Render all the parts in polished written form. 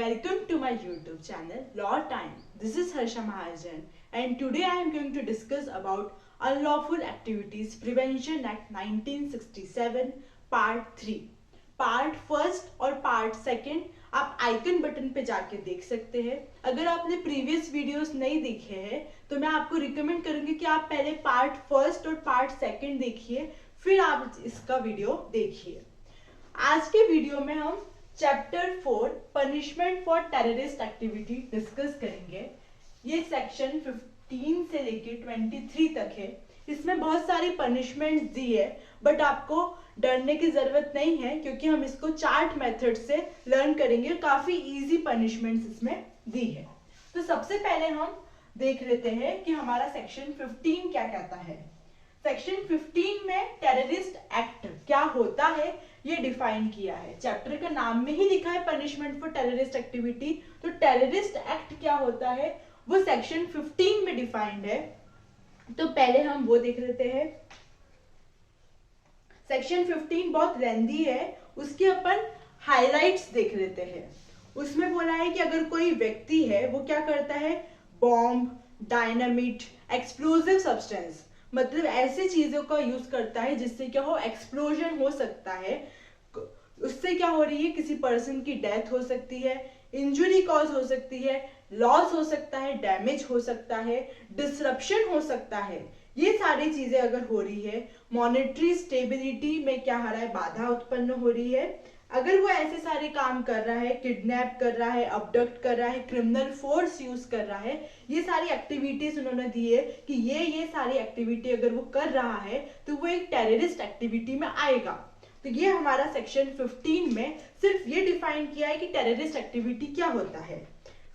Welcome to my YouTube channel Law Time. This is Harsha Mahajan and today I am going to discuss about Unlawful Activities Prevention Act 1967 Part 3. Part first और part second आप icon button पे जाके देख सकते हैं। अगर आपने previous videos नहीं देखे हैं तो मैं आपको रिकमेंड करूंगी कि आप पहले पार्ट फर्स्ट और पार्ट सेकंड देखिए, फिर आप इसका वीडियो देखिए। आज के वीडियो में हम chapter 4 punishment for terrorist activity discuss करेंगे। ये सेक्शन 15 से लेके 23 तक है। इसमें बहुत सारी पनिशमेंट दी है, बट आपको डरने की जरूरत नहीं है क्योंकि हम इसको चार्ट मेथड से लर्न करेंगे। काफी इजी पनिशमेंट्स इसमें दी है। तो सबसे पहले हम देख लेते हैं कि हमारा सेक्शन 15 क्या कहता है। सेक्शन 15 में टेररिस्ट एक्ट क्या होता है ये डिफाइन किया है। चैप्टर का नाम में ही लिखा है पनिशमेंट फॉर टेररिस्ट एक्टिविटी, तो टेररिस्ट एक्ट क्या होता है वो सेक्शन 15 में डिफाइंड है। तो पहले हम वो देख लेते हैं। सेक्शन 15 बहुत लेंथी है, उसके अपन हाइलाइट्स देख लेते हैं। उसमें बोला है कि अगर कोई व्यक्ति है वो क्या करता है, बॉम्ब, डायनामिट, एक्सप्लोजिव सब्सटेंस, मतलब ऐसी चीजों का यूज करता है जिससे क्या हो, एक्सप्लोजन हो सकता है। उससे क्या हो रही है, किसी पर्सन की डेथ हो सकती है, इंजुरी कॉज हो सकती है, लॉस हो सकता है, डैमेज हो सकता है, डिसरप्शन हो सकता है। ये सारी चीजें अगर हो रही है, मॉनेटरी स्टेबिलिटी में क्या हो रहा है, बाधा उत्पन्न हो रही है। अगर वो ऐसे सारे काम कर रहा है, किडनैप कर रहा है, अबडक्ट कर रहा है, क्रिमिनल फोर्स यूज कर रहा है, ये सारी एक्टिविटीज उन्होंने दी है कि ये सारी एक्टिविटी अगर वो कर रहा है तो वो एक टेररिस्ट एक्टिविटी में आएगा। तो ये हमारा सेक्शन 15 में सिर्फ ये डिफाइन किया है कि टेररिस्ट एक्टिविटी क्या होता है।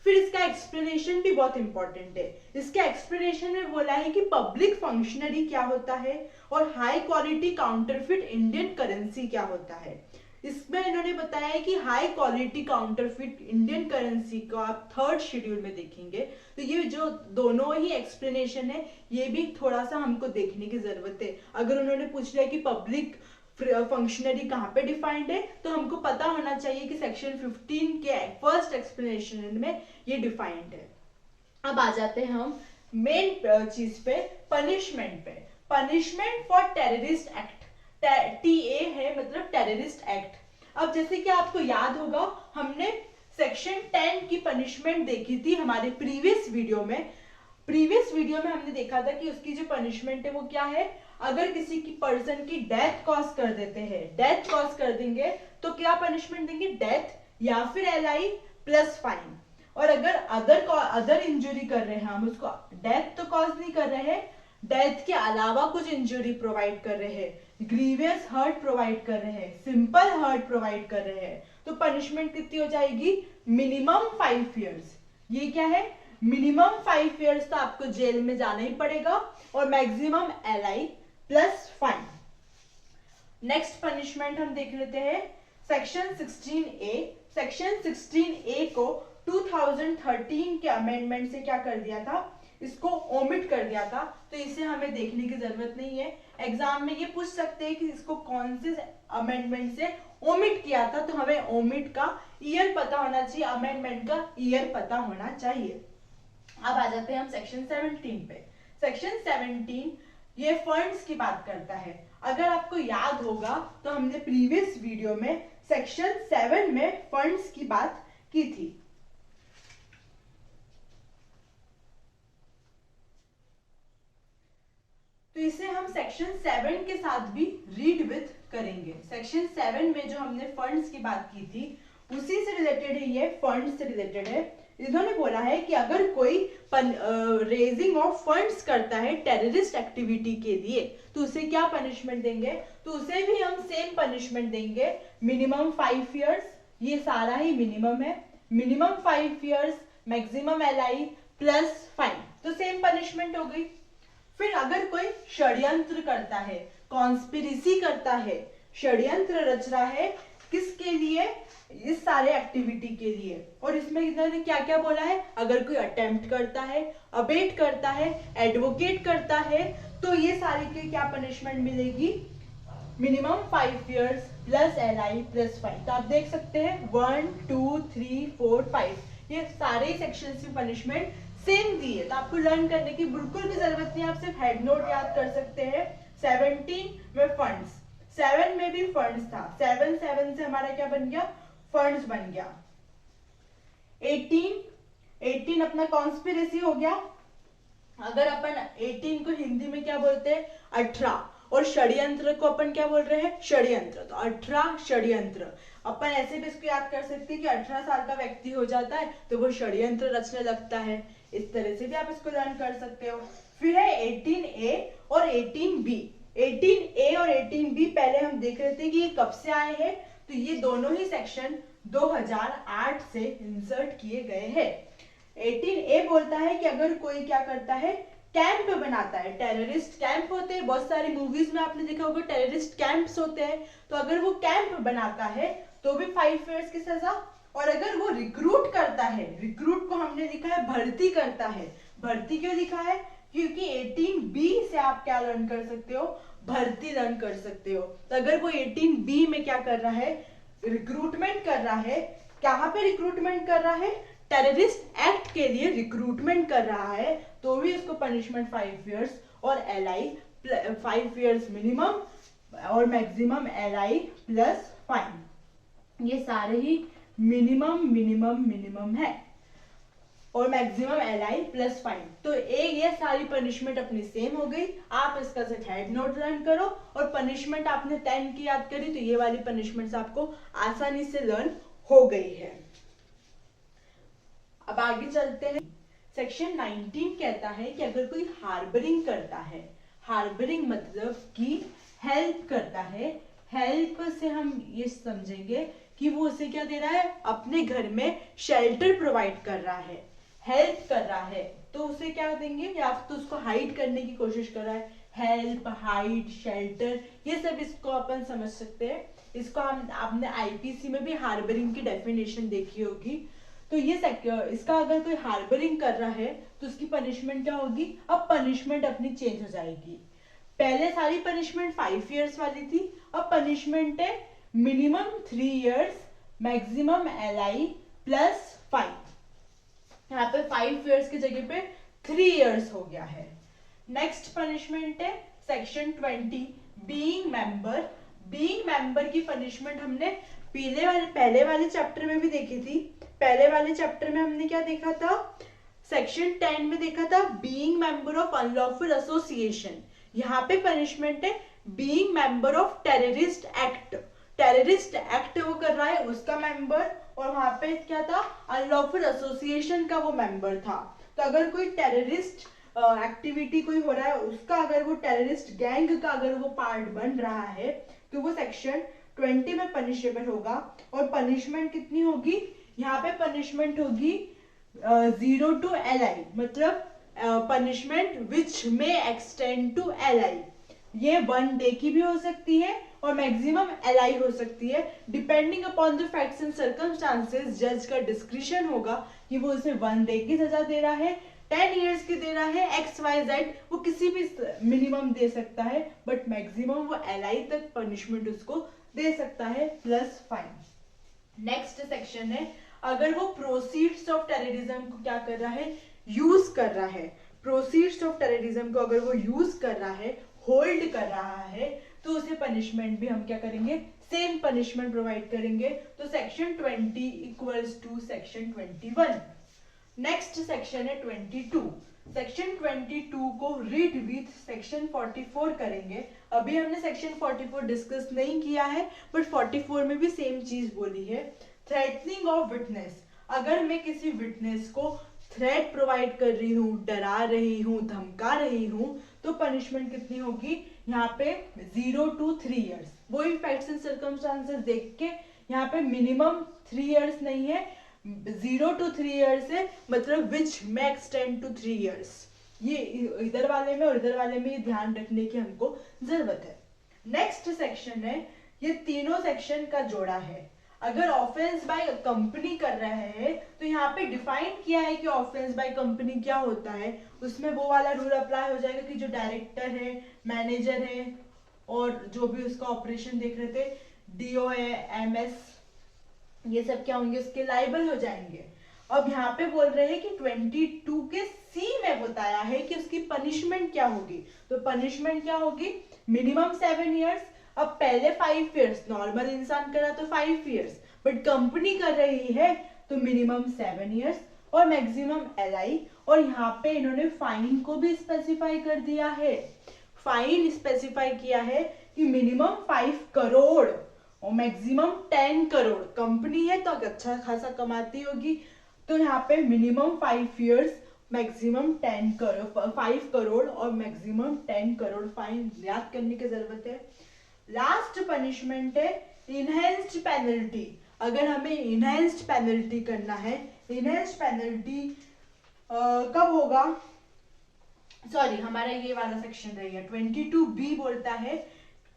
फिर इसका एक्सप्लेनेशन भी बहुत इंपॉर्टेंट है। इसके एक्सप्लेनेशन में बोला है कि पब्लिक फंक्शनरी क्या होता है और high quality counterfeit Indian currency क्या होता है। इसमें इन्होंने बताया है कि high quality counterfeit Indian currency को आप थर्ड शेड्यूल में देखेंगे। तो ये जो दोनों ही एक्सप्लेनेशन है ये भी थोड़ा सा हमको देखने की जरूरत है। अगर उन्होंने पूछ लिया कि पब्लिक फंक्शनरी कहाँ पे डिफाइंड है तो हमको पता होना चाहिए कि सेक्शन 15 के फर्स्ट एक्सप्लेनेशन में ये डिफाइंड है। अब आ जाते हैं हम मेन चीज पे, पनिशमेंट पे। Punishment for terrorist act, TA है मतलब टेररिस्ट एक्ट। अब जैसे कि आपको याद होगा हमने सेक्शन 10 की पनिशमेंट देखी थी हमारे प्रीवियस वीडियो में। प्रीवियस वीडियो में हमने देखा था कि उसकी जो पनिशमेंट है वो क्या है, अगर किसी की पर्सन की डेथ कॉज कर देते हैं, डेथ कॉज कर देंगे तो क्या पनिशमेंट देंगे, डेथ या फिर LI प्लस फाइन। और अगर अदर इंजुरी कर रहे हैं, हम उसको डेथ तो कॉज नहीं कर रहे हैं, डेथ के अलावा कुछ इंजुरी प्रोवाइड कर रहे हैं, ग्रीवियस हर्ट प्रोवाइड कर रहे हैं, सिंपल हर्ट प्रोवाइड कर रहे हैं, तो पनिशमेंट कितनी हो जाएगी, मिनिमम 5 इयर्स। ये क्या है, मिनिमम 5 इयर्स तो आपको जेल में जाना ही पड़ेगा और maximum LI plus fine. Next punishment हम देख लेते हैं सेक्शन 16A। सेक्शन 16A को 2013 के अमेंडमेंट से क्या कर दिया था, इसको ओमिट कर दिया था, तो इसे हमें देखने की जरूरत नहीं है। एग्जाम में ये पूछ सकते हैं कि इसको कौन से अमेंडमेंट से ओमिट किया था, तो हमें ओमिट का ईयर पता होना चाहिए, अमेंडमेंट का ईयर पता होना चाहिए। अब आ जाते हैं हम सेक्शन 17 पे। सेक्शन 17 ये फंड्स की बात करता है। अगर आपको याद होगा तो हमने प्रीवियस वीडियो में सेक्शन 7 में फंड्स की बात की थी। तो इसे हम सेक्शन 7 के साथ भी रीड विथ करेंगे। सेक्शन 7 में जो हमने फंड्स की बात की थी उसी से रिलेटेड है, ये फंड्स से रिलेटेड है। इन्होंने बोला है कि अगर कोई रेजिंग ऑफ फंड्स करता है टेररिस्ट एक्टिविटी के लिए तो उसे क्या पनिशमेंट देंगे, तो उसे भी हम सेम पनिशमेंट देंगे, मिनिमम 5 इयर्स, ये सारा ही मिनिमम है, minimum 5 years, maximum LI plus fine, तो सेम पनिशमेंट हो गई। फिर अगर कोई षड्यंत्र करता है, कॉन्स्पिरेसी करता है, षड्यंत्र रच रहा है, किसके लिए, इस सारे एक्टिविटी के लिए, और इसमें इन्होंने क्या क्या बोला है, अगर कोई अटेम्प्ट करता है, अबेट करता है, एडवोकेट करता है, तो ये सारी की क्या पनिशमेंट मिलेगी, minimum 5 years plus LI plus fine. तो आप देख सकते हैं 1 2 3 4 5 ये सारे सेक्शन की पनिशमेंट सेम दी है, तो आपको लर्न करने की बिल्कुल भी जरूरत नहीं, आप सिर्फ हेड नोट याद कर सकते हैं। 17 में फंड्स, 7 में भी फंड्स था, 7 से हमारा क्या बन गया, फंड्स बन गया। 18 अपना कॉन्स्पिरेसी हो गया। अगर अपन 18 को हिंदी में क्या बोलते हैं, 18, और षड्यंत्र को अपन क्या बोल रहे हैं, षड्यंत्र। तो 18 षड्यंत्र, अपन ऐसे भी इसको याद कर सकते हैं कि 18 साल का व्यक्ति हो जाता है तो वो षड्यंत्र रचने लगता है, इस तरह से भी आप इसको लर्न कर सकते हो। फिर है 18A और 18B। 18A और 18B पहले हम देख रहे थे कि ये कब से आए हैं, तो ये दोनों ही सेक्शन 2008 से इंसर्ट किए गए हैं। 18A बोलता है कि अगर कोई क्या करता है, कैंप बनाता है, टेररिस्ट कैंप होते हैं, बहुत सारी मूवीज में आपने देखा होगा टेररिस्ट कैंप्स होते हैं, तो अगर वो कैंप बनाता है तो भी 5 इयर्स की सजा। और अगर वो रिक्रूट करता है, रिक्रूट को हमने लिखा है भर्ती करता है, भर्ती क्यों लिखा है, क्योंकि 18B से आप क्या लर्न कर सकते हो, भर्ती लर्न कर सकते हो। तो अगर वो 18B में क्या कर रहा है, रिक्रूटमेंट कर रहा है, कहां पे रिक्रूटमेंट कर रहा है, टेररिस्ट एक्ट के लिए रिक्रूटमेंट कर रहा है, तो भी उसको पनिशमेंट 5 इयर्स और LI 5 इयर्स मिनिमम और मैक्सिमम LI प्लस फाइन। ये सारे ही मिनिमम है और मैक्सिमम LI प्लस फाइन। तो ये सारी पनिशमेंट अपनी सेम हो गई। आप इसका सिर्फ हेड नोट लर्न करो और पनिशमेंट आपने 10 की याद करी तो ये वाली पनिशमेंट्स आपको आसानी से लर्न हो गई है। अब आगे चलते हैं। सेक्शन 19 कहता है कि अगर कोई हार्बरिंग करता है, हार्बरिंग मतलब कि हेल्प करता है, हेल्प से हम ये समझेंगे कि वो उसे क्या दे रहा है, अपने घर में शेल्टर प्रोवाइड कर रहा है, हेल्प कर रहा है, तो उसे क्या देंगे, या तो उसको हाइड करने की कोशिश कर रहा है, हेल्प, हाइड, शेल्टर, ये सब इसको अपन समझ सकते हैं। इसको हम आपने IPC में भी हार्बरिंग की डेफिनेशन देखी होगी। तो ये इसका अगर कोई हार्बरिंग कर रहा है तो उसकी पनिशमेंट क्या होगी, अब पनिशमेंट अपनी चेंज हो जाएगी। पहले सारी पनिशमेंट 5 इयर्स वाली थी, अब पनिशमेंट है minimum 3 years maximum LI plus fine. यहाँ पे 5 इयर्स की जगह पे 3 इयर्स हो गया है। नेक्स्ट पनिशमेंट है section 20 being member. Being member की पनिशमेंट हमने पहले वाले चैप्टर में भी देखी थी। पहले वाले चैप्टर में हमने क्या देखा था, सेक्शन 10 में देखा था being member of unlawful association. यहाँ पे पनिशमेंट है being member of terrorist act. Terrorist act वो कर रहा है उसका मेंबर, और वहां पे क्या था, अनलॉफुल एसोसिएशन का वो मेंबर था। तो अगर कोई टेररिस्ट एक्टिविटी कोई हो रहा है उसका, अगर वो टेररिस्ट गैंग का अगर वो पार्ट बन रहा है तो वो सेक्शन 20 में पनिशेबल होगा। और पनिशमेंट कितनी होगी, यहाँ पे पनिशमेंट होगी 0 to LI, मतलब पनिशमेंट विच में एक्सटेंड टू LI। ये 1 डे की भी हो सकती है और मैक्सिमम LI हो सकती है, depending upon the facts and circumstances. जज का डिस्क्रिशन होगा कि वो उसे 1 डे की सजा दे रहा है, 10 इयर्स की दे रहा है, XYZ, वो किसी भी मिनिमम दे सकता है, बट मैक्सिमम वो LI तक पनिशमेंट उसको दे सकता है प्लस फाइन। नेक्स्ट सेक्शन है अगर वो प्रोसीड्स ऑफ टेररिज्म को क्या कर रहा है, यूज कर रहा है। प्रोसीड्स ऑफ टेररिज्म को अगर वो यूज कर रहा है, होल्ड कर रहा है, तो उसे पनिशमेंट भी हम क्या करेंगे, सेम पनिशमेंट प्रोवाइड करेंगे। तो section 20 equals to section 21। Next section है 22। सेक्शन 22 को रीड विथ सेक्शन 44 करेंगे। अभी हमने सेक्शन 44 डिस्कस नहीं किया है, बट 44 में भी सेम चीज बोली है। थ्रेटनिंग ऑफ विटनेस, अगर मैं किसी विटनेस को थ्रेट प्रोवाइड कर रही हूँ, डरा रही हूँ, धमका रही हूँ, तो पनिशमेंट कितनी होगी, यहाँ पे 0 to 3 इयर्स। वही फैक्ट्स एंड सर्कमस्टांसेस देख के यहाँ पे मिनिमम 3 इयर्स नहीं है, 0 to 3 इयर्स है, मतलब विच में एक्सटेंड टू 3 इयर्स। ये इधर वाले में और इधर वाले में ये ध्यान रखने की हमको जरूरत है। नेक्स्ट सेक्शन है, ये तीनों सेक्शन का जोड़ा है। अगर ऑफेंस बाय कंपनी कर रहा है तो यहाँ पे डिफाइन किया है कि ऑफेंस बाय कंपनी क्या होता है, उसमें वो वाला रूल अप्लाई हो जाएगा कि जो डायरेक्टर है, मैनेजर है, और जो भी उसका ऑपरेशन देख रहे थे DOAMS, ये सब क्या होंगे, उसके लाइबल हो जाएंगे। अब यहाँ पे बोल रहे हैं कि 22 के सी में बताया है कि उसकी पनिशमेंट क्या होगी। तो पनिशमेंट क्या होगी, मिनिमम 7 इयर्स। अब पहले 5 इयर्स नॉर्मल इंसान करा तो 5 इयर्स, बट कंपनी कर रही है तो मिनिमम 7 इयर्स और मैक्सिमम LI। और यहाँ पे इन्होंने फाइन को भी स्पेसिफाई कर दिया है। फाइन स्पेसिफाई किया है कि मिनिमम 5 करोड़ और मैक्सिमम 10 करोड़। कंपनी है तो अच्छा खासा कमाती होगी, तो यहाँ पे minimum 5 years, maximum 10 crore, 5 crore और मैक्सिमम 10 करोड़ फाइन याद करने की जरूरत है। लास्ट पनिशमेंट है इनहेंस्ड पेनल्टी। अगर हमें इनहेंस्ड पेनल्टी करना है, इनहेंस्ड पेनल्टी कब होगा, सॉरी हमारा ये वाला सेक्शन रह गया। 22B बोलता है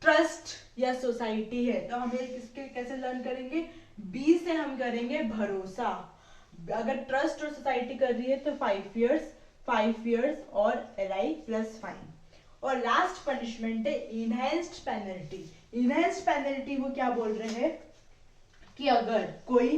ट्रस्ट या सोसाइटी है, तो हम ये किसके कैसे लर्न करेंगे, B से हम करेंगे भरोसा। अगर ट्रस्ट और सोसाइटी कर रही है तो 5 इयर्स और LI प्लस फाइन। और लास्ट पनिशमेंट है इनहेंस्ड पेनल्टी। इनहेंस्ड पेनल्टी वो क्या बोल रहे हैं कि अगर कोई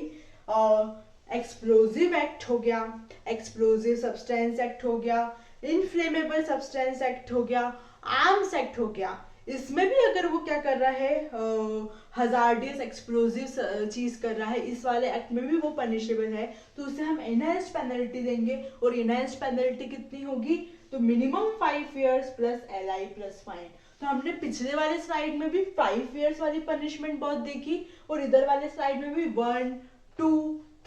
एक्सप्लोजिव एक्ट हो गया, एक्सप्लोजिव सब्सटेंस एक्ट हो गया, इनफ्लेमेबल सब्सटेंस एक्ट हो गया, आर्म्स एक्ट हो गया, इसमें भी अगर वो क्या कर रहा है, हजार्डियस एक्सप्लोजिव चीज कर रहा है, इस वाले एक्ट में भी वो पनिशेबल है, तो उसे हम इनहेंस्ड पेनल्टी देंगे। और इनहेंस्ड पेनल्टी कितनी होगी, तो minimum 5 years plus LI plus fine. तो हमने पिछले वाले स्लाइड में भी 5 इयर्स वाली पनिशमेंट बहुत देखी, और इधर वाले स्लाइड में भी 1, 2,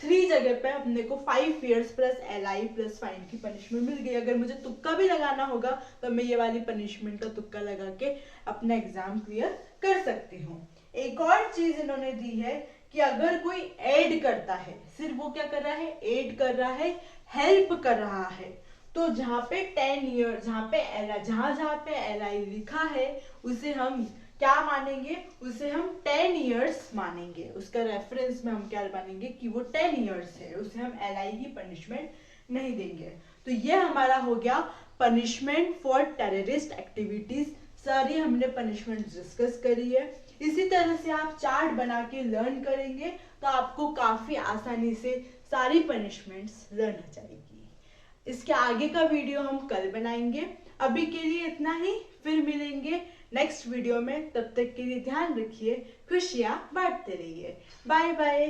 3 जगह पे अपने को 5 years plus LI plus fine की पनिशमेंट मिल गई। अगर मुझे तुक्का भी लगाना होगा तो मैं ये वाली पनिशमेंट का तुक्का लगा के अपना एग्जाम क्लियर कर सकती हूँ। एक और चीज इन्होंने दी है कि अगर कोई ऐड करता है, सिर्फ वो क्या कर रहा है, ऐड कर रहा है, हेल्प कर रहा है, तो जहाँ पे 10 ईयर, जहाँ पे LI लिखा है उसे हम क्या मानेंगे, उसे हम 10 इयर्स मानेंगे। उसका रेफरेंस में हम क्या मानेंगे कि वो 10 इयर्स है, उसे हम LI की पनिशमेंट नहीं देंगे। तो ये हमारा हो गया पनिशमेंट फॉर टेररिस्ट एक्टिविटीज। सारी हमने पनिशमेंट डिस्कस करी है। इसी तरह से आप चार्ट बना के लर्न करेंगे तो आपको काफी आसानी से सारी पनिशमेंट्स लर्न हो जाएगी। इसके आगे का वीडियो हम कल बनाएंगे। अभी के लिए इतना ही, फिर मिलेंगे नेक्स्ट वीडियो में। तब तक के लिए ध्यान रखिए, खुशियां बांटते रहिए। Bye bye.